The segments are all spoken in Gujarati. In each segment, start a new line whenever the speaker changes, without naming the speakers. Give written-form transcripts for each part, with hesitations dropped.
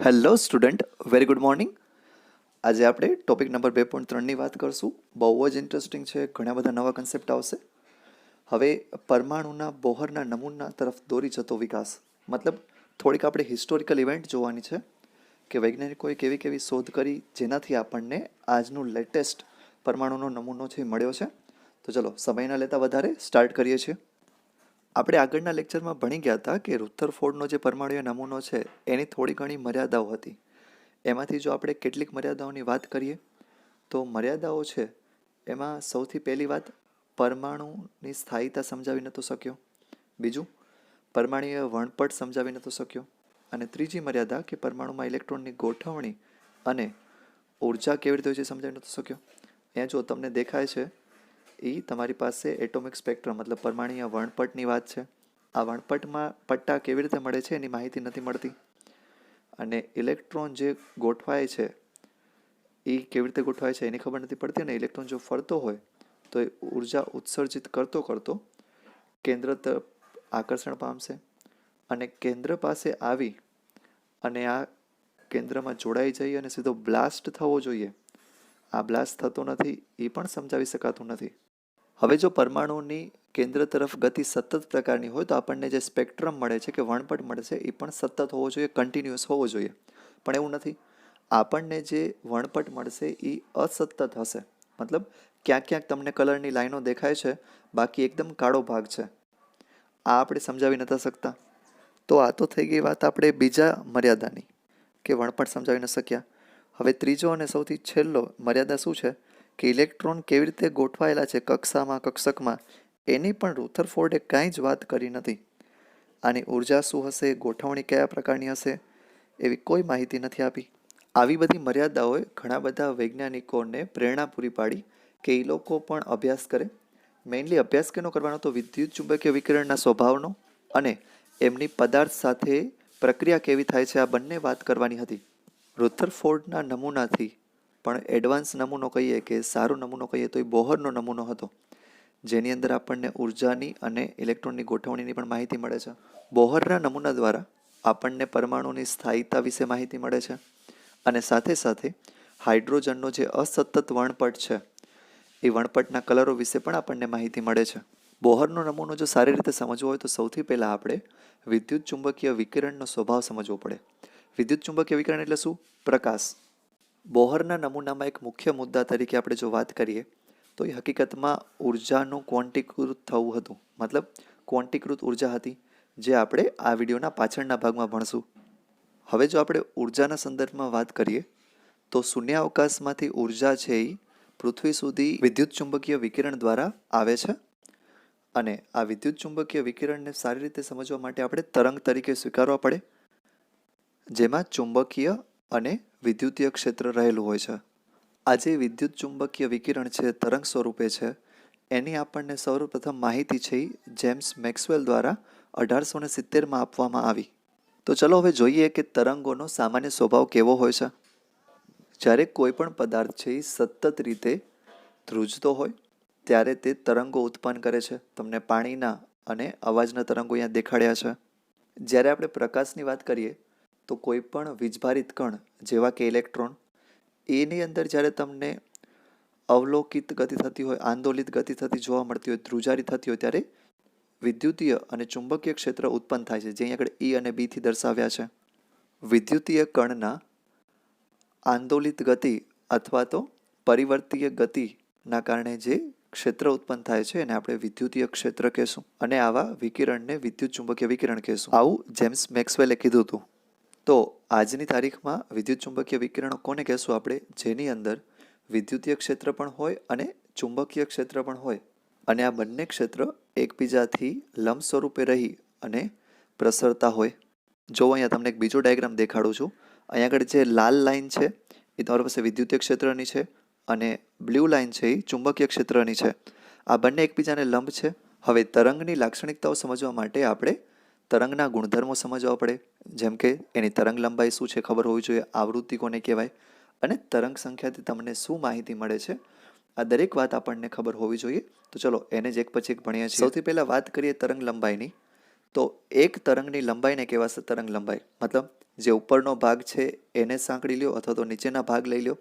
Hello student, very good morning. આજે આપણે ટોપિક નંબર 2.3ની વાત કરશું. બહુ જ ઇન્ટરેસ્ટિંગ છે, ઘણા બધા નવા કન્સેપ્ટ આવશે. હવે પરમાણુના બોહરના નમૂના તરફ દોરી જતો વિકાસ, મતલબ થોડીક આપણે હિસ્ટોરિકલ ઇવેન્ટ જોવાની છે કે વૈજ્ઞાનિકોએ કેવી કેવી શોધ કરી જેનાથી આપણને આજનું લેટેસ્ટ પરમાણુનો નમૂનો છે મળ્યો છે. તો ચલો સમય ન લેતા વધારે સ્ટાર્ટ કરીએ છીએ. આપણે આગળના લેક્ચરમાં ભણી ગયા હતા કે રુથરફોર્ડનો જે પરમાણુય નમૂનો છે એની થોડી ઘણી મર્યાદાઓ હતી. એમાંથી જો આપણે કેટલીક મર્યાદાઓની વાત કરીએ તો મર્યાદાઓ છે એમાં સૌથી પહેલી વાત, પરમાણુની સ્થાયીતા સમજાવી નહોતો શક્યો. બીજું, પરમાણુય વણપટ સમજાવી નહોતો શક્યો. અને ત્રીજી મર્યાદા કે પરમાણુમાં ઇલેક્ટ્રોનની ગોઠવણી અને ઉર્જા કેવી રીતે હોય છે સમજાવી નહોતો શક્યો. અહીંયા જો તમને દેખાય છે એ તમારી પાસે એટોમિક સ્પેક્ટ્રમ મતલબ પરમાણુય વણપટની વાત છે. આ વણપટમાં પટ્ટા કેવી રીતે મળે છે એની માહિતી નથી મળતી. અને ઇલેક્ટ્રોન જે ગોઠવાય છે એ કેવી રીતે ગોઠવાય છે એની ખબર નથી પડતી. અને ઇલેક્ટ્રોન જો ફરતો હોય તો એ ઉર્જા ઉત્સર્જિત કરતો કરતો કેન્દ્ર તરફ આકર્ષણ પામશે અને કેન્દ્ર પાસે આવી અને આ કેન્દ્રમાં જોડાઈ જઈ અને સીધો બ્લાસ્ટ થવો જોઈએ. આ બ્લાસ્ટ થતો નથી, એ પણ સમજાવી શકાતું નથી. હવે જો પરમાણુની કેન્દ્ર તરફ ગતિ સતત પ્રકારની હોય તો આપણને જે સ્પેક્ટ્રમ મળે છે કે વણપટ મળે છે એ પણ સતત હોવો જોઈએ, કન્ટિન્યુઅસ હોવો જોઈએ. પણ એવું નથી. આપણને જે વણપટ મળશે એ અસતત હશે. મતલબ ક્યાંક ક્યાંક તમને કલરની લાઈનો દેખાય છે, બાકી એકદમ કાળો ભાગ છે. આ આપણે સમજાવી નતા શકતા. તો આ તો થઈ ગઈ વાત આપણે બીજા મર્યાદાની કે વણપટ સમજાવી ન શક્યા. હવે ત્રીજો અને સૌથી છેલ્લો મર્યાદા શું છે કે ઇલેક્ટ્રોન કેવી રીતે ગોઠવાયેલા છે કક્ષામાં, કક્ષકમાં, એની પણ રુથરફોર્ડે કાંઈ જ વાત કરી નથી. આની ઉર્જા શું હશે, ગોઠવણી કયા પ્રકારની હશે, એવી કોઈ માહિતી નથી આપી. આવી બધી મર્યાદાઓએ ઘણા બધા વૈજ્ઞાનિકોને પ્રેરણા પૂરી પાડી કે એ લોકો પણ અભ્યાસ કરે. મેઇનલી અભ્યાસ કેનો કરવાનો તો વિદ્યુત ચુંબકીય વિકિરણના સ્વભાવનો અને એમની પદાર્થ સાથે પ્રક્રિયા કેવી થાય છે આ બંને વાત કરવાની હતી. રુથરફોર્ડના નમૂનાથી પણ એડવાન્સ નમૂનો કહીએ કે સારો નમૂનો કહીએ તો એ બોહરનો નમૂનો હતો, જેની અંદર આપણને ઉર્જાની અને ઇલેક્ટ્રોનની ગોઠવણીની પણ માહિતી મળે છે. બોહરના નમૂના દ્વારા આપણને પરમાણુની સ્થાયીતા વિશે માહિતી મળે છે અને સાથે સાથે હાઇડ્રોજનનો જે અસતત વણપટ છે એ વણપટના કલરો વિશે પણ આપણને માહિતી મળે છે. બોહરનો નમૂનો જો સારી રીતે સમજવો હોય તો સૌથી પહેલાં આપણે વિદ્યુત ચુંબકીય વિકિરણનો સ્વભાવ સમજવો પડે. વિદ્યુત ચુંબકીય વિકિરણ એટલે શું? પ્રકાશ. બોહરના નમૂનામાં એક મુખ્ય મુદ્દા તરીકે આપણે જો વાત કરીએ તો એ હકીકતમાં ઉર્જાનું ક્વોન્ટીકૃત થવું હતું. મતલબ ક્વોન્ટીકૃત ઉર્જા હતી, જે આપણે આ વિડીયોના પાછળના ભાગમાં ભણશું. હવે જો આપણે ઉર્જાના સંદર્ભમાં વાત કરીએ તો શૂન્યાવકાશમાંથી ઉર્જા છે એ પૃથ્વી સુધી વિદ્યુત ચુંબકીય વિકિરણ દ્વારા આવે છે. અને આ વિદ્યુત ચુંબકીય વિકિરણને સારી રીતે સમજવા માટે આપણે તરંગ તરીકે સ્વીકારવા પડે, જેમાં ચુંબકીય અને વિદ્યુતીય ક્ષેત્ર રહેલું હોય છે. આ જે વિદ્યુત ચુંબકીય વિકિરણ છે તરંગ સ્વરૂપે છે, એની આપણને સૌપ્રથમ માહિતી છે જેમ્સ મેક્સવેલ દ્વારા 1870માં આપવામાં આવી. તો ચલો હવે જોઈએ કે તરંગોનો સામાન્ય સ્વભાવ કેવો હોય છે. જ્યારે કોઈ પણ પદાર્થ છે એ સતત રીતે ધ્રુજતો હોય ત્યારે તે તરંગો ઉત્પન્ન કરે છે. તમને પાણીના અને અવાજના તરંગો અહીંયા દેખાડ્યા છે. જ્યારે આપણે પ્રકાશની વાત કરીએ તો કોઈ પણ વીજભારિત કણ જેવા કે ઇલેક્ટ્રોન, એની અંદર જ્યારે તમને અવલોકિત ગતિ થતી હોય, આંદોલિત ગતિ થતી જોવા મળતી હોય, ધ્રુજારી થતી હોય, ત્યારે વિદ્યુતીય અને ચુંબકીય ક્ષેત્ર ઉત્પન્ન થાય છે, જે અહીં આગળ E અને B થી દર્શાવ્યા છે. વિદ્યુતીય કણના આંદોલિત ગતિ અથવા તો પરિવર્તીય ગતિના કારણે જે ક્ષેત્ર ઉત્પન્ન થાય છે એને આપણે વિદ્યુતીય ક્ષેત્ર કહેશું. અને આવા વિકિરણને વિદ્યુત ચુંબકીય વિકિરણ કહેશું. આવું જેમ્સ મેક્સવેલે કીધું હતું. તો આજની તારીખમાં વિદ્યુત ચુંબકીય વિકિરણો કોને કહેશું આપણે? જેની અંદર વિદ્યુતીય ક્ષેત્ર પણ હોય અને ચુંબકીય ક્ષેત્ર પણ હોય, અને આ બંને ક્ષેત્ર એકબીજાથી લંબ સ્વરૂપે રહી અને પ્રસરતા હોય. જો અહીંયા તમને એક બીજો ડાયાગ્રામ દેખાડું છું. અહીંયા આગળ જે લાલ લાઈન છે એ તમારી પાસે વિદ્યુતીય ક્ષેત્રની છે અને બ્લુ લાઈન છે એ ચુંબકીય ક્ષેત્રની છે. આ બંને એકબીજાને લંબ છે. હવે તરંગની લાક્ષણિકતાઓ સમજવા માટે આપણે તરંગના ગુણધર્મો સમજવા પડે, જેમ કે એની તરંગ લંબાઈ શું છે ખબર હોવી જોઈએ, આવૃત્તિ કોને કહેવાય, અને તરંગ સંખ્યાથી તમને શું માહિતી મળે છે, આ દરેક વાત આપણને ખબર હોવી જોઈએ. તો ચલો એને જ એક પછી એક ભણીએ છીએ. સૌથી પહેલાં વાત કરીએ તરંગ લંબાઈની. તો એક તરંગની લંબાઈને કહેવાશે તરંગ લંબાઈ. મતલબ જે ઉપરનો ભાગ છે એને સાંકળી લ્યો અથવા તો નીચેના ભાગ લઈ લ્યો,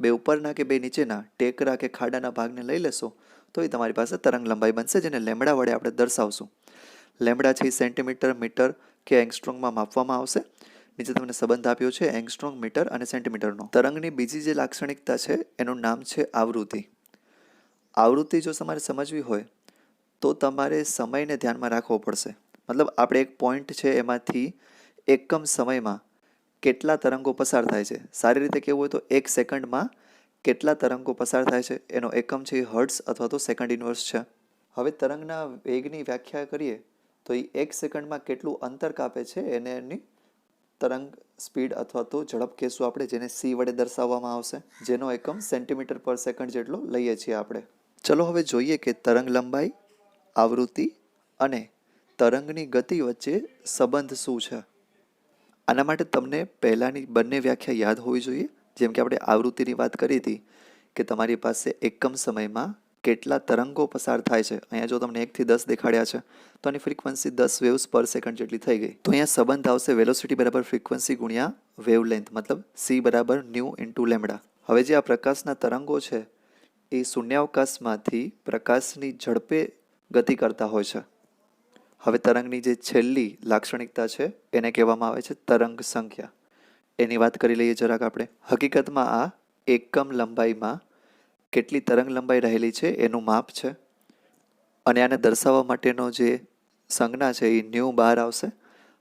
બે ઉપરના કે બે નીચેના ટેકરા કે ખાડાના ભાગને લઈ લેશો તો એ તમારી પાસે તરંગ લંબાઈ બનશે, જેને લેમડા વડે આપણે દર્શાવશું. લેમડા છે એ સેન્ટીમીટર, મીટર કે એંગસ્ટ્રોમમાં માપવામાં આવશે. નીચે તમને સંબંધ આપ્યો છે એંગસ્ટ્રોમ, મીટર અને સેન્ટીમીટરનો. તરંગની બીજી જે લાક્ષણિકતા છે એનું નામ છે આવૃત્તિ. આવૃત્તિ જો તમારે સમજવી હોય તો તમારે સમયને ધ્યાનમાં રાખવો પડશે. મતલબ આપણે એક પોઈન્ટ છે એમાંથી એકમ સમયમાં કેટલા તરંગો પસાર થાય છે. સારી રીતે કહેવું હોય તો 1 સેકન્ડમાં કેટલા તરંગો પસાર થાય છે એનો એકમ છે એ હર્ટ્ઝ અથવા તો સેકન્ડ ઇન્વર્સ છે. હવે તરંગના વેગની વ્યાખ્યા કરીએ તો એ 1 સેકન્ડમાં કેટલું અંતર કાપે છે એને એની તરંગ સ્પીડ અથવા તો ઝડપ કહેશું આપણે, જેને c વડે દર્શાવવામાં આવશે, જેનો એકમ સેન્ટીમીટર પર સેકન્ડ જેટલો લઈએ છીએ આપણે. ચલો હવે જોઈએ કે તરંગ લંબાઈ, આવૃત્તિ અને તરંગની ગતિ વચ્ચે સંબંધ શું છે. આના માટે તમને પહેલાંની બંને વ્યાખ્યા યાદ હોવી જોઈએ. જેમ કે આપણે આવૃત્તિની વાત કરી હતી કે તમારી પાસે એકમ સમયમાં કેટલા તરંગો પસાર થાય છે. અહીંયા જો તમને 1 થી 10 દેખાડ્યા છે તો આની ફ્રીક્વન્સી 10 વેવ્સ પર સેકન્ડ જેટલી થઈ ગઈ. તો અહીંયા સંબંધ આવશે વેલોસિટી બરાબર ફ્રીક્વન્સી ગુણ્યા વેવલેન્થ, મતલબ c બરાબર ન્યૂ ઇન્ટુ લેમડા. હવે જે આ પ્રકાશના તરંગો છે એ શૂન્યાવકાશમાંથી પ્રકાશની ઝડપે ગતિ કરતા હોય છે. હવે તરંગની જે છેલ્લી લાક્ષણિકતા છે એને કહેવામાં આવે છે તરંગ સંખ્યા. એની વાત કરી લઈએ જરાક આપણે. હકીકતમાં આ એકમ લંબાઈમાં કેટલી તરંગ લંબાઈ રહેલી છે એનું માપ છે અને આને દર્શાવવા માટેનો જે સંજ્ઞા છે એ ન્યૂ બાર આવશે.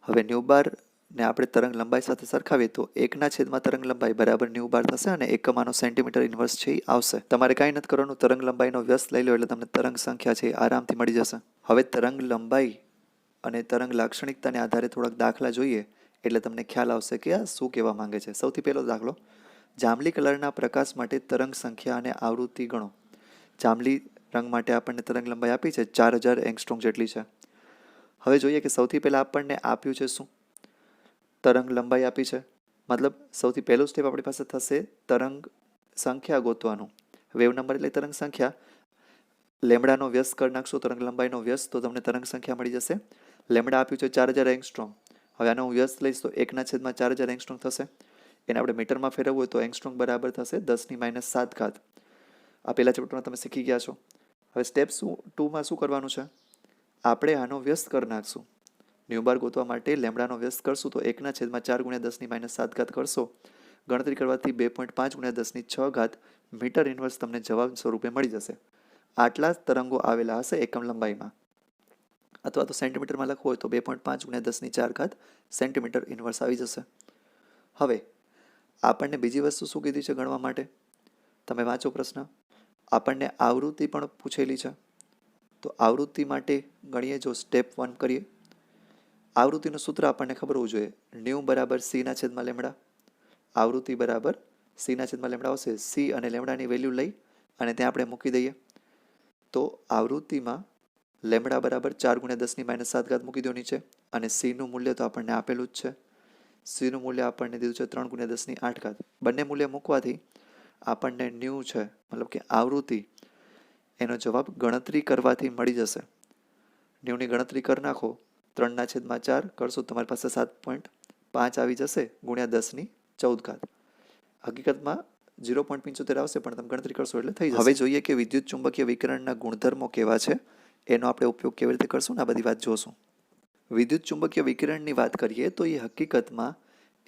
હવે ન્યૂ બારને આપણે તરંગ લંબાઈ સાથે સરખાવીએ તો 1/છેદમાં તરંગ લંબાઈ બરાબર ન્યૂ બાર થશે અને એકમ આનો સેન્ટીમીટર ઇન્વર્સ છે એ આવશે. તમારે કાંઈ નથી કરવાનું, તરંગ લંબાઈનો વ્યસ્ત લઈ લો એટલે તમને તરંગ સંખ્યા છે એ આરામથી મળી જશે. હવે તરંગ લંબાઈ અને તરંગ લાક્ષણિકતાને આધારે થોડાક દાખલા જોઈએ એટલે તમને ખ્યાલ આવશે કે આ શું કહેવા માંગે છે. સૌથી પહેલો દાખલો, જાંબલી કલરના પ્રકાશ માટે તરંગ સંખ્યા અને આવૃત્તિ ગણો. જાંબલી રંગ માટે આપણને તરંગ લંબાઈ આપી છે 4000 એંગસ્ટ્રોમ જેટલી છે. હવે જોઈએ કે સૌથી પહેલાં આપણને આપ્યું છે શું, તરંગ લંબાઈ આપી છે. મતલબ સૌથી પહેલું સ્ટેપ આપણી પાસે થશે તરંગ સંખ્યા ગોતવાનું. વેવ નંબર એટલે તરંગ સંખ્યા. લેમડાનો વ્યસ્ત કરી નાખશો તરંગ લંબાઈનો વ્યસ્ત તો તમને તરંગ સંખ્યા મળી જશે. લેમડા આપ્યું છે 4000 એંગસ્ટ્રોમ. હવે આનો હું વ્યસ્ત લઈશ તો 1/4000 એંગસ્ટ્રોમ થશે. એને આપણે મીટરમાં ફેરવવું હોય તો એંગસ્ટ્રોમ બરાબર થશે 10⁻⁷. આ પહેલા ચેપ્ટરમાં તમે શીખી ગયા છો. હવે સ્ટેપ 2માં શું કરવાનું છે, આપણે આનો વ્યસ્ત કરી નાખશું. ન્યૂ બાર ગોતવા માટે લેમડાનો વ્યસ્ત કરશું તો 1/4 × 10⁻⁷ કરશો. ગણતરી કરવાથી 2.5 × 10⁶ મીટર ઇન્વર્સ તમને જવાબ સ્વરૂપે મળી જશે. આટલા તરંગો આવેલા હશે એકમ લંબાઈમાં, અથવા તો સેન્ટીમીટરમાં લખવું હોય તો 2.5 × 10⁴ સેન્ટીમીટર ઇન્વર્સ આવી જશે. હવે આપણને બીજી વસ્તુ શું કીધી છે ગણવા માટે, તમે વાંચો પ્રશ્ન. આપણને આવૃત્તિ પણ પૂછેલી છે. તો આવૃત્તિ માટે ગણીએ, જો સ્ટેપ 1 કરીએ. આવૃત્તિનું સૂત્ર આપણને ખબર હોવું જોઈએ, ન્યૂ બરાબર c/લેમડા. આવૃત્તિ બરાબર c/લેમડા આવશે. c અને લેમડાની વેલ્યુ લઈ અને ત્યાં આપણે મૂકી દઈએ તો આવૃત્તિમાં લેમડા બરાબર 4 × 10⁻⁷ મૂકી દો નીચે, અને c નું મૂલ્ય તો આપણને આપેલું જ છે. c નું મૂલ્ય આપણને દીધું છે 3 × 10⁸. બંને મૂલ્ય મૂકવાથી આપણને ન્યૂ છે, મતલબ કે આવૃત્તિ, એનો જવાબ ગણતરી કરવાથી મળી જશે. ન્યૂની ગણતરી કરી નાખો, 3/4 કરશો તમારી પાસે 7.5 આવી જશે ગુણ્યા 10⁻14. હકીકતમાં 0.75 આવશે પણ તમે ગણતરી કરશો એટલે થઈ જશે. હવે જોઈએ કે વિદ્યુત ચુંબકીય વિકિરણના ગુણધર્મો કેવા છે, એનો આપણે ઉપયોગ કેવી રીતે કરશું ને આ બધી વાત જોશું. વિદ્યુત ચુંબકીય વિકિરણની વાત કરીએ તો એ હકીકતમાં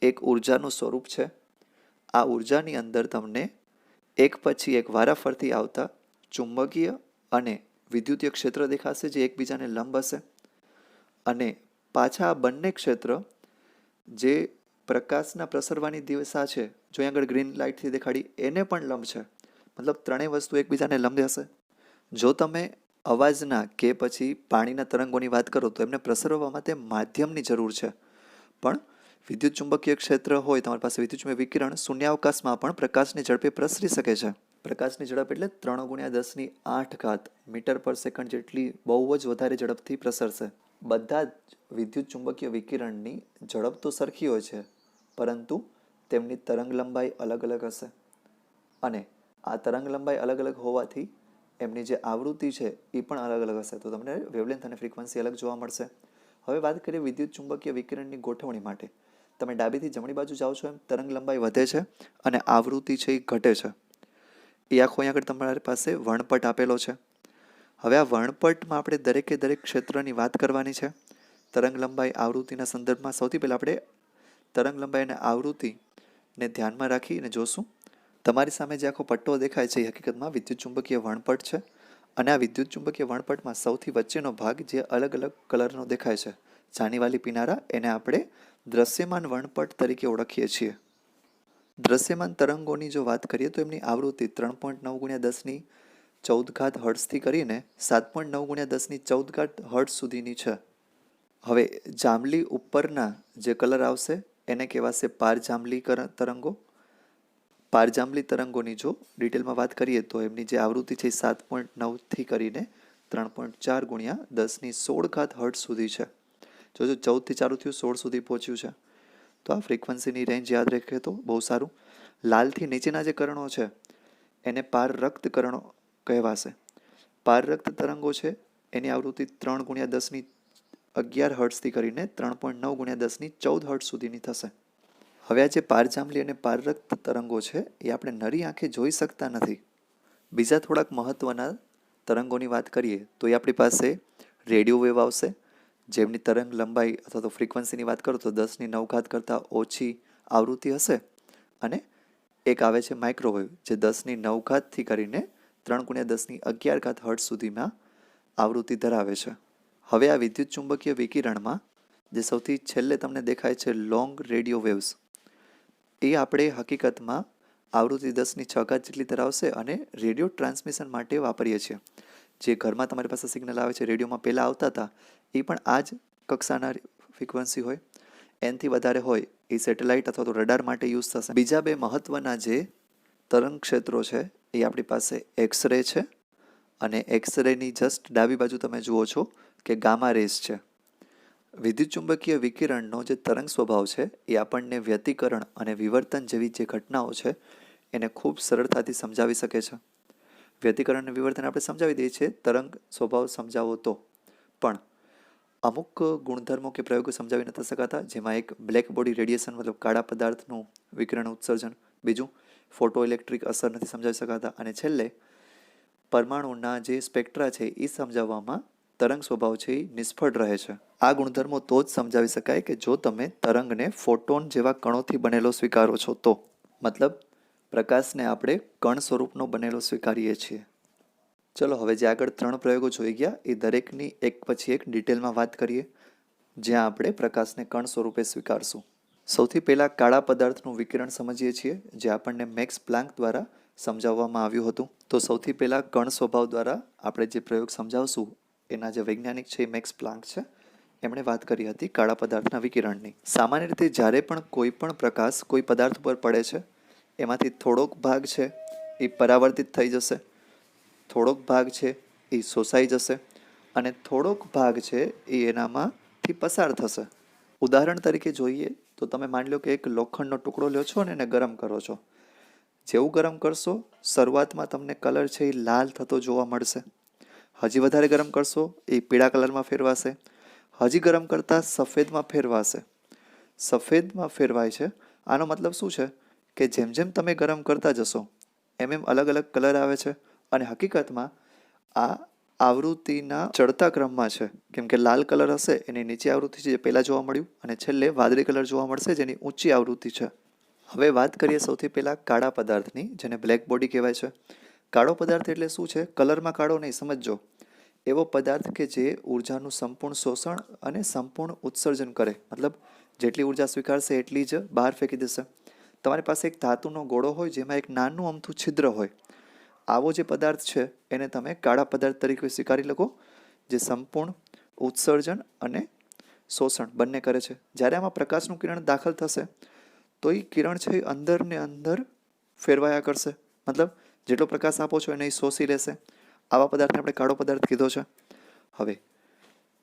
એક ઉર્જાનું સ્વરૂપ છે. આ ઉર્જાની અંદર તમને એક પછી એક વારાફરતી આવતા ચુંબકીય અને વિદ્યુતીય ક્ષેત્ર દેખાશે જે એકબીજાને લંબ હશે, અને પાછા આ બંને ક્ષેત્ર જે પ્રકાશના પ્રસરવાની દિશા છે, જો અહીં આગળ ગ્રીન લાઇટથી દેખાડી, એને પણ લંબ છે. મતલબ ત્રણેય વસ્તુ એકબીજાને લંબ હશે. જો તમે અવાજના કે પછી પાણીના તરંગોની વાત કરો તો એમને પ્રસરવા માટે માધ્યમની જરૂર છે, પણ વિદ્યુત ચુંબકીય ક્ષેત્ર હોય તમારી પાસે, વિદ્યુત ચુંબકીય વિકિરણ શૂન્યાવકાશમાં પણ પ્રકાશની ઝડપે પ્રસરી શકે છે. પ્રકાશની ઝડપ એટલે 3 × 10⁸ મીટર પર સેકન્ડ જેટલી બહુ જ વધારે ઝડપથી પ્રસરશે. બધા જ વિદ્યુત ચુંબકીય વિકિરણની ઝડપ તો સરખી હોય છે, પરંતુ તેમની તરંગ લંબાઈ અલગ અલગ હશે, અને આ તરંગ લંબાઈ અલગ અલગ હોવાથી એમની જે આવૃત્તિ છે એ પણ અલગ અલગ હશે. તો તમને વેવલેન્થ અને ફ્રીક્વન્સી અલગ જોવા મળશે. હવે વાત કરીએ વિદ્યુત ચુંબકીય વિકિરણની ગોઠવણી માટે. તમે ડાબીથી જમણી બાજુ જાઓ છો એમ તરંગ લંબાઈ વધે છે અને આવૃત્તિ છે એ ઘટે છે. એ આખો અહીં આગળ તમારી પાસે વર્ણપટ આપેલો છે. હવે આ વર્ણપટમાં આપણે દરેકે દરેક ક્ષેત્રની વાત કરવાની છે. તરંગ લંબાઈ આવૃત્તિના સંદર્ભમાં સૌથી પહેલાં આપણે તરંગ લંબાઈ અને આવૃત્તિને ધ્યાનમાં રાખીને જોશું. તમારી સામે જે આખો પટ્ટો દેખાય છે એ હકીકતમાં વિદ્યુત ચુંબકીય વર્ણપટ છે. અને આ વિદ્યુત ચુંબકીય વર્ણપટમાં સૌથી વચ્ચેનો ભાગ જે અલગ અલગ કલરનો દેખાય છે, જાનીવાલી પીનારા, એને આપણે દ્રશ્યમાન વર્ણપટ તરીકે ઓળખીએ છીએ. દ્રશ્યમાન તરંગોની જો વાત કરીએ તો એમની આવૃત્તિ 3.9 × 10⁻14 હર્ટ્ઝથી કરીને 7.9 × 10⁻14 હર્ટ્ઝ સુધીની છે. હવે જાંબલી ઉપરના જે કલર આવશે એને કહેવાશે પારજાંબલી તરંગો. પારજાંબલી તરંગોની જો ડિટેલમાં વાત કરીએ તો એમની જે આવૃત્તિ છે 7.9થી કરીને 3.4 × 10⁻16 હર્ટ્ઝ સુધી છે. જોજો 14થી ચાલુ થયું, 16 સુધી પહોંચ્યું છે. તો આ ફ્રીક્વન્સીની રેન્જ યાદ રાખીએ તો બહુ સારું. લાલથી નીચેના જે કરણો છે એને પારરક્ત કરણો કહેવાશે. પારરક્ત તરંગો છે એની આવૃત્તિ 3 × 10⁻11 હર્ટ્ઝથી કરીને 3.9 × 10⁻14 હર્ટ્ઝ સુધીની થશે. હવે આ જે પારજાંબલી અને પારરક્ત તરંગો છે એ આપણે નરી આંખે જોઈ શકતા નથી. બીજા થોડાક મહત્ત્વના તરંગોની વાત કરીએ તો એ આપણી પાસે રેડિયો વેવ આવશે, જેમની તરંગ લંબાઈ અથવા તો ફ્રીક્વન્સીની વાત કરો તો 10⁹ કરતાં ઓછી આવૃત્તિ હશે. અને એક આવે છે માઇક્રોવેવ, જે 10⁹થી કરીને 3 × 10⁻11 હર્ટ્ઝ સુધીમાં આવૃત્તિ ધરાવે છે. હવે આ વિદ્યુત ચુંબકીય વિકિરણમાં જે સૌથી છેલ્લે તમને દેખાય છે લોંગ રેડિયો વેવ્સ, એ આપણે હકીકતમાં આવૃત્તિ 10⁶ જેટલી ધરાવશે અને રેડિયો ટ્રાન્સમિશન માટે વાપરીએ છીએ. જે ઘરમાં તમારી પાસે સિગ્નલ આવે છે રેડિયોમાં પહેલાં આવતા હતા એ પણ આ જ કક્ષાના ફ્રીક્વન્સી હોય. એનથી વધારે હોય એ સેટેલાઇટ અથવા તો રડાર માટે યુઝ થશે. બીજા બે મહત્ત્વના જે તરંગ ક્ષેત્રો છે એ આપણી પાસે એક્સરે છે, અને એક્સરેની જસ્ટ ડાબી બાજુ તમે જુઓ છો કે ગામા રેઝ છે. વિદ્યુત ચુંબકીય વિકિરણનો જે તરંગ સ્વભાવ છે એ આપણને વ્યતિકરણ અને વિવર્તન જેવી જે ઘટનાઓ છે એને ખૂબ સરળતાથી સમજાવી શકે છે. વ્યતિકરણ અને વિવર્તન આપણે સમજાવી દઈએ છીએ તરંગ સ્વભાવ સમજાવો તો, પણ અમુક ગુણધર્મો કે પ્રયોગો સમજાવી નથી શકાતા, જેમાં એક બ્લેક બોડી રેડિયેશન મતલબ કાળા પદાર્થનું વિકિરણ ઉત્સર્જન, બીજું ફોટો ઇલેક્ટ્રિક અસર નથી સમજાવી શકાતા, અને છેલ્લે પરમાણુના જે સ્પેક્ટ્રા છે એ સમજાવવામાં તરંગ સ્વભાવ છે એ નિષ્ફળ રહે છે. આ ગુણધર્મો તો જ સમજાવી શકાય કે જો તમે તરંગને ફોટોન જેવા કણોથી બનેલો સ્વીકારો છો તો, મતલબ પ્રકાશને આપણે કણ સ્વરૂપનો બનેલો સ્વીકારીએ છીએ. ચલો હવે જે આગળ 3 પ્રયોગો જોઈ ગયા એ દરેકની એક પછી એક ડિટેલમાં વાત કરીએ, જ્યાં આપણે પ્રકાશને કણ સ્વરૂપે સ્વીકારશું. સૌથી પહેલાં કાળા પદાર્થનું વિકિરણ સમજીએ છીએ, જે આપણને મેક્સ પ્લાન્ક દ્વારા સમજાવવામાં આવ્યું હતું. તો સૌથી પહેલાં કણ સ્વભાવ દ્વારા આપણે જે પ્રયોગ સમજાવશું એના જે વૈજ્ઞાનિક છે એ મેક્સ પ્લાન્ક છે. એમણે વાત કરી હતી કાળા પદાર્થના વિકિરણની. સામાન્ય રીતે જ્યારે પણ કોઈ પણ પ્રકાશ કોઈ પદાર્થ પર પડે છે એમાંથી થોડોક ભાગ છે એ પરાવર્તિત થઈ જશે, થોડોક ભાગ છે એ શોષાઈ જશે, અને થોડોક ભાગ છે એ એનામાંથી પસાર થશે. ઉદાહરણ તરીકે જોઈએ તો તમે માની લો કે એક લોખંડનો ટુકડો લ્યો છો અને એને ગરમ કરો છો. જેવું ગરમ કરશો શરૂઆતમાં તમને કલર છે એ લાલ થતો જોવા મળશે. હજી વધારે ગરમ કરશો એ પીળા કલરમાં ફેરવાશે. હજી ગરમ કરતાં સફેદમાં ફેરવાશે. સફેદમાં ફેરવાય છે. આનો મતલબ શું છે કે જેમ જેમ તમે ગરમ કરતા જશો એમ એમ અલગ અલગ કલર આવે છે. અને હકીકતમાં આ આવૃત્તિના ચડતા ક્રમમાં છે, કેમ કે લાલ કલર હશે એની નીચી આવૃત્તિ છે જે પહેલાં જોવા મળ્યું, અને છેલ્લે વાદળી કલર જોવા મળશે જેની ઊંચી આવૃત્તિ છે. હવે વાત કરીએ સૌથી પહેલાં કાળા પદાર્થની, જેને બ્લેક બોડી કહેવાય છે. કાળો પદાર્થ એટલે શું છે? કલરમાં કાળો નહીં, સમજજો. એવો પદાર્થ કે જે ઉર્જાનું સંપૂર્ણ શોષણ અને સંપૂર્ણ ઉત્સર્જન કરે, મતલબ જેટલી ઉર્જા સ્વીકારશે એટલી જ બહાર ફેંકી દેશે. તમારી પાસે એક ધાતુનો ગોળો હોય જેમાં એક નાનું અમથું છિદ્ર હોય. આવો જે પદાર્થ છે એને તમે કાળા પદાર્થ તરીકે સ્વીકારી લો, જે સંપૂર્ણ ઉત્સર્જન અને શોષણ બંને કરે છે. જ્યારે આમાં પ્રકાશનું કિરણ દાખલ થશે તો એ કિરણ છે એ અંદર ને અંદર ફેરવાયા કરશે, મતલબ જેટલો પ્રકાશ આપો છો એને એ શોષી લેશે. આવા પદાર્થને આપણે કાળો પદાર્થ કીધો છે. હવે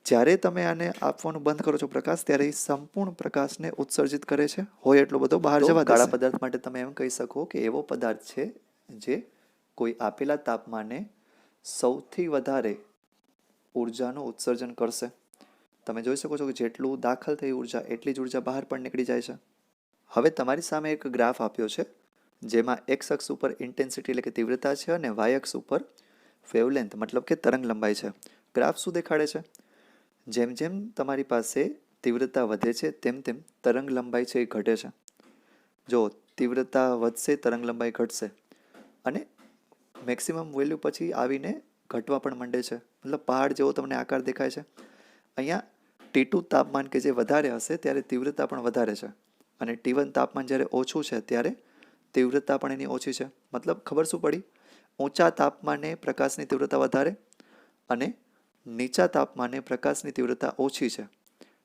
જ્યારે તમે આને આપવાનું બંધ કરો છો પ્રકાશ, ત્યારે એ સંપૂર્ણ પ્રકાશને ઉત્સર્જિત કરે છે, હોય એટલો બધો બહાર જવા દેશે. કાળા પદાર્થ માટે તમે એમ કહી શકો કે એવો પદાર્થ છે જે કોઈ આપેલા તાપમાને સૌથી વધારે ઉર્જાનું ઉત્સર્જન કરશે. તમે જોઈ શકો છો કે જેટલું દાખલ થઈ ઉર્જા એટલી જ ઉર્જા બહાર પણ નીકળી જાય છે. હવે તમારી સામે એક ગ્રાફ આપ્યો છે જેમાં એક્સ અક્ષ ઉપર ઇન્ટેન્સિટી એટલે કે તીવ્રતા છે અને વાય અક્ષ ઉપર વેવલેન્થ મતલબ કે તરંગ લંબાઈ છે. ગ્રાફ શું દેખાડે છે? જેમ જેમ તમારી પાસે તીવ્રતા વધે છે તેમ તેમ તરંગ લંબાઈ છે એ ઘટે છે. જો તીવ્રતા વધશે તરંગ લંબાઈ ઘટશે અને મેક્સિમમ વેલ્યુ પછી આવીને ઘટવા પણ માંડે છે. મતલબ પહાડ જેવો તમને આકાર દેખાય છે. અહીંયા T2 તાપમાન કે જે વધારે હશે ત્યારે તીવ્રતા પણ વધારે છે અને T1 તાપમાન જ્યારે ઓછું છે ત્યારે તીવ્રતા પણ એની ઓછી છે. મતલબ ખબર શું પડી? ઊંચા તાપમાને પ્રકાશની તીવ્રતા વધારે અને નીચા તાપમાને પ્રકાશની તીવ્રતા ઓછી છે.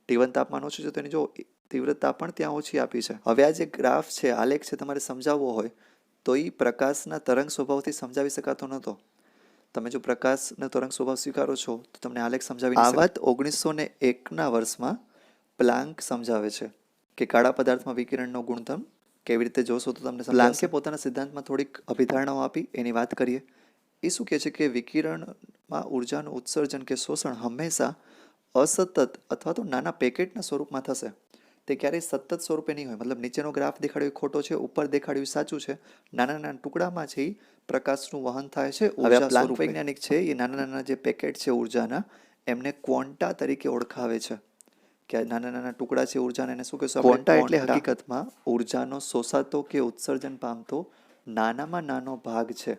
T1 તાપમાન ઓછું છે તો એની જો તીવ્રતા પણ ત્યાં ઓછી આપી છે. હવે આ જે ગ્રાફ છે, આલેખ છે, તમારે સમજાવવો હોય તો એ પ્રકાશના તરંગ સ્વભાવથી સમજાવી શકાતો નહોતો. તમે જો પ્રકાશનો તરંગ સ્વભાવ સ્વીકારો છો તો તમને આલેખ સમજાવી આ વાત 1901ના વર્ષમાં પ્લાન્ક સમજાવે છે કે કાળા પદાર્થમાં વિકિરણનો ગુણધર્મ કેવી રીતે જોશો તો તમને પ્લાન્કે પોતાના સિદ્ધાંતમાં થોડીક અભિધારણાઓ આપી એની વાત કરીએ. એ શું કહે છે કે વિકિરણમાં ઉર્જાનું ઉત્સર્જન કે શોષણ હંમેશા અસતત અથવા તો નાના પેકેટના સ્વરૂપમાં થશે. તે ક્યારેય સતત સ્વરૂપે નહીં હોય. મતલબ નીચેનો ગ્રાફ દેખાડ્યો એ ખોટો છે, ઉપર દેખાડ્યું સાચું છે. નાના નાના ટુકડામાં છે એ પ્રકાશનું વહન થાય છે. હવે આ પ્લાન્ક વૈજ્ઞાનિક છે એ નાના નાના જે પેકેટ છે ઉર્જાના એમને ક્વોન્ટા તરીકે ઓળખાવે છે કે નાના નાના ટુકડા છે ઉર્જાના એને શું કહેશું? ક્વોન્ટા એટલે હકીકતમાં ઉર્જાનો શોષાતો કે ઉત્સર્જન પામતો નાનામાં નાનો ભાગ છે.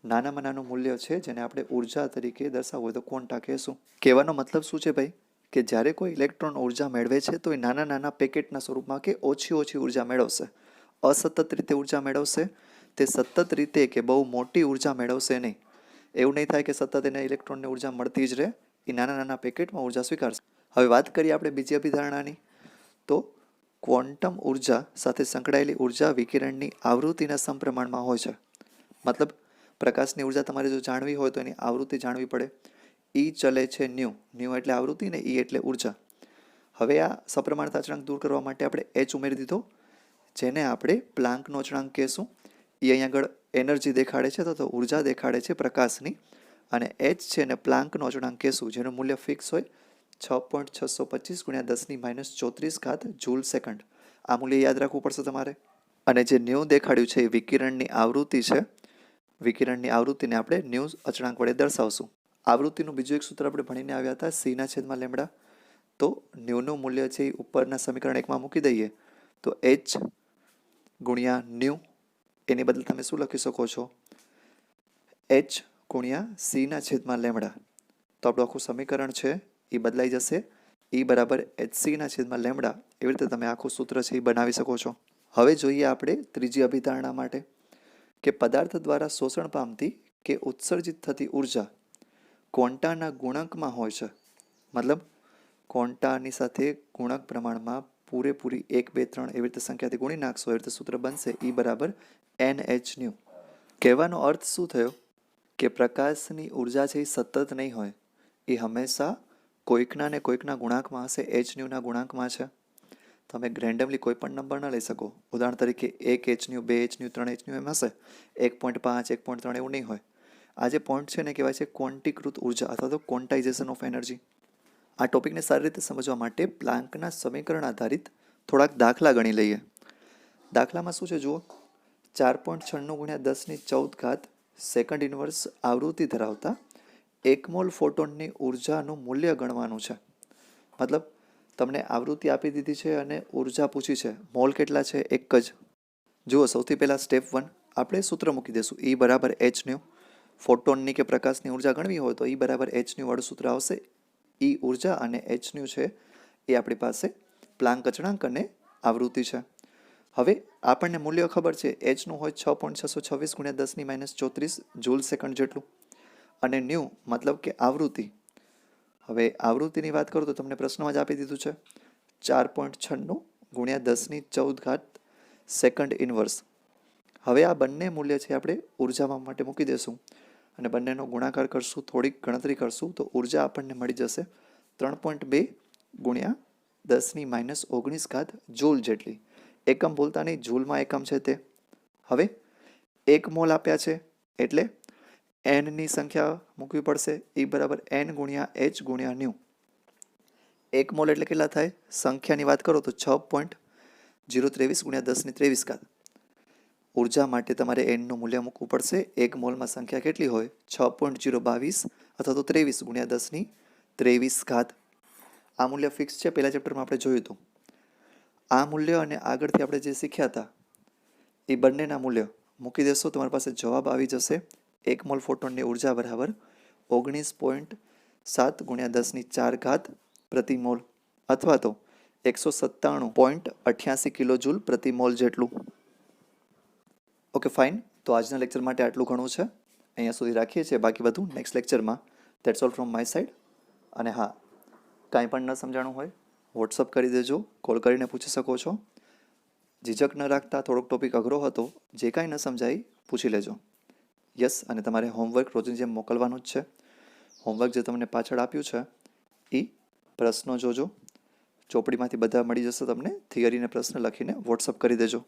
નાનામાં નાનું મૂલ્ય છે જેને આપણે ઉર્જા તરીકે દર્શાવવું હોય તો ક્વોન્ટા કહેશું. કહેવાનો મતલબ શું છે ભાઈ? કે જ્યારે કોઈ ઇલેક્ટ્રોન ઉર્જા મેળવે છે તો એ નાના નાના પેકેટના સ્વરૂપમાં કે ઓછી ઓછી ઉર્જા મેળવશે. અસતત રીતે ઉર્જા મેળવશે. તે સતત રીતે કે બહુ મોટી ઉર્જા મેળવશે નહીં. એવું નહીં થાય કે સતત એને ઇલેક્ટ્રોનને ઉર્જા મળતી જ રહે. એ નાના નાના પેકેટમાં ઉર્જા સ્વીકારશે. હવે વાત કરીએ આપણે બીજી અભિધારણાની તો ક્વોન્ટમ ઉર્જા સાથે સંકળાયેલી ઉર્જા વિકિરણની આવૃત્તિના સમપ્રમાણમાં હોય છે. મતલબ પ્રકાશની ઉર્જા તમારે જો જાણવી હોય તો એની આવૃત્તિ જાણવી પડે. ઈ ચલે છે ન્યૂ. ન્યૂ એટલે આવૃત્તિ ને ઈ એટલે ઉર્જા. હવે આ સપ્રમાણતા અચળાંક દૂર કરવા માટે આપણે એચ ઉમેરી દીધો જેને આપણે પ્લાન્કનો અચળાંક કહેશું. એ અહીંયા આગળ એનર્જી દેખાડે છે તો ઉર્જા દેખાડે છે પ્રકાશની અને એચ છે એને પ્લાન્કનો અચળાંક કહેશું જેનું મૂલ્ય ફિક્સ હોય 6.625 × 10⁻34 જૂલ સેકન્ડ. આ મૂલ્ય યાદ રાખવું પડશે તમારે. અને જે ન્યૂ દેખાડ્યું છે એ વિકિરણની આવૃત્તિ છે. વિકિરણની આવૃત્તિને આપણે ન્યૂ અચળાંક વડે દર્શાવશું. આવૃત્તિનું બીજું એક સૂત્ર આપણે ભણીને આવ્યા હતા c/લેમ્ડા. તો ન્યૂનું મૂલ્ય છે એ ઉપરના સમીકરણ 1માં મૂકી દઈએ તો h ગુણ્યા ન્યૂ એની બદલે તમે શું લખી શકો છો? h ગુણ્યા c/લેમ્ડા. તો આપણું આખું સમીકરણ છે એ બદલાઈ જશે. e બરાબર hc/લેમ્ડા. એવી રીતે તમે આખું સૂત્ર છે એ બનાવી શકો છો. હવે જોઈએ આપણે ત્રીજી અભિધારણા માટે કે પદાર્થ દ્વારા શોષણ પામતી કે ઉત્સર્જિત થતી ઉર્જા ક્વોન્ટાના ગુણકમાં હોય છે. મતલબ ક્વોન્ટાની સાથે ગુણક પ્રમાણમાં પૂરેપૂરી 1, 2, 3 એવી રીતે સંખ્યાથી ગુણી નાખશો એવી રીતે સૂત્ર બનશે E બરાબર Nhν. કહેવાનો અર્થ શું થયો? કે પ્રકાશની ઉર્જા છે એ સતત નહીં હોય. એ હંમેશા કોઈકના ને કોઈકના ગુણાંકમાં હશે. hν ગુણાંકમાં છે. તમે રેન્ડમલી કોઈ પણ નંબર ન લઈ શકો. ઉદાહરણ તરીકે 1 hν, 2 hν, 3 hν એમ હશે. 1.5, 1.3 એવું નહીં હોય. આ જે પોઈન્ટ છે ને કહેવાય છે ક્વોન્ટીકૃત ઉર્જા અથવા તો ક્વોન્ટાઇઝેશન ઓફ એનર્જી. આ ટોપિકને સારી રીતે સમજવા માટે પ્લાન્કના સમીકરણ આધારિત થોડાક દાખલા ગણી લઈએ. દાખલામાં શું છે જુઓ. 4.96 × 10⁻14 સેકન્ડ ઇન્વર્સ આવૃત્તિ ધરાવતા 1 મોલ ફોટોનની ઉર્જાનું મૂલ્ય ગણવાનું છે. મતલબ તમને આવૃત્તિ આપી દીધી છે અને ઉર્જા પૂછી છે. મોલ કેટલા છે? એક જ. જુઓ સૌથી પહેલાં સ્ટેપ 1 આપણે સૂત્ર મૂકી દઈશું. E બરાબર hν. ફોટોનની કે પ્રકાશની ઉર્જા ગણવી હોય તો E બરાબર hν વાળું સૂત્ર આવશે. E ઉર્જા અને hν છે એ આપણી પાસે પ્લાન્ક અચળાંક અને આવૃત્તિ છે. હવે આપણને મૂલ્ય ખબર છે. hનું હોય 6.626 × 10⁻34 જૂલ સેકન્ડ જેટલું અને ન્યૂ મતલબ કે આવૃત્તિ. હવે આવૃત્તિની વાત કરું તો તમને પ્રશ્નમાં જ આપી દીધું છે 4.96 × 10⁻14 સેકન્ડ ઇન્વર્સ. હવે આ બંને મૂલ્ય છે આપણે ઉર્જામાં માટે મૂકી દઈશું અને બંનેનો ગુણાકાર કરશું, થોડીક ગણતરી કરશું તો ઉર્જા આપણને મળી જશે 3.2 × 10⁻19 જૂલ જેટલી. એકમ ભૂલતા નહીં, જૂલમાં એકમ છે તે. હવે 1 મોલ આપ્યા છે એટલે એનની સંખ્યા મૂકવી પડશે. E બરાબર N × H × ν. 1 મોલ એટલે કેટલા થાય? સંખ્યાની વાત કરો તો 6.023 ગુણ્યા 10^23. ઉર્જા માટે તમારે એનનું મૂલ્ય મૂકવું પડશે. 1 મોલમાં સંખ્યા કેટલી હોય? 6.022 અથવા તો 23 ગુણ્યા 10^23. આ મૂલ્ય ફિક્સ છે, પહેલા ચેપ્ટરમાં આપણે જોયું હતું. આ મૂલ્ય અને આગળથી આપણે જે શીખ્યા હતા એ બંનેના મૂલ્ય મૂકી દેશો, તમારી પાસે જવાબ આવી જશે. 1 મોલ ફોટોનની ઉર્જા બરાબર 19.7 ગુણ્યા 10^4 પ્રતિ મોલ અથવા તો 197.88 કિલોજૂલ પ્રતિ મોલ જેટલું. Okay fine. તો આજના લેક્ચર માટે આટલું ઘણું છે. અહીંયા સુધી રાખીએ છીએ. બાકી બધું નેક્સ્ટ લેક્ચરમાં. That's all from my side. અને હા, કાંઈ પણ ન સમજાણું હોય વોટ્સઅપ કરી દેજો, કોલ કરીને પૂછી શકો છો. ઝીઝક ન રાખતા, થોડોક ટોપિક અઘરો હતો, જે કાંઈ ન સમજાય પૂછી લેજો. યસ, અને તમારે હોમવર્ક રોજની જેમ મોકલવાનું જ છે. હોમવર્ક જે તમને પાછળ આપ્યું છે એ પ્રશ્નો જોજો. ચોપડીમાંથી બધા મળી જશે તમને. થિયરીને પ્રશ્ન લખીને વોટ્સઅપ કરી દેજો.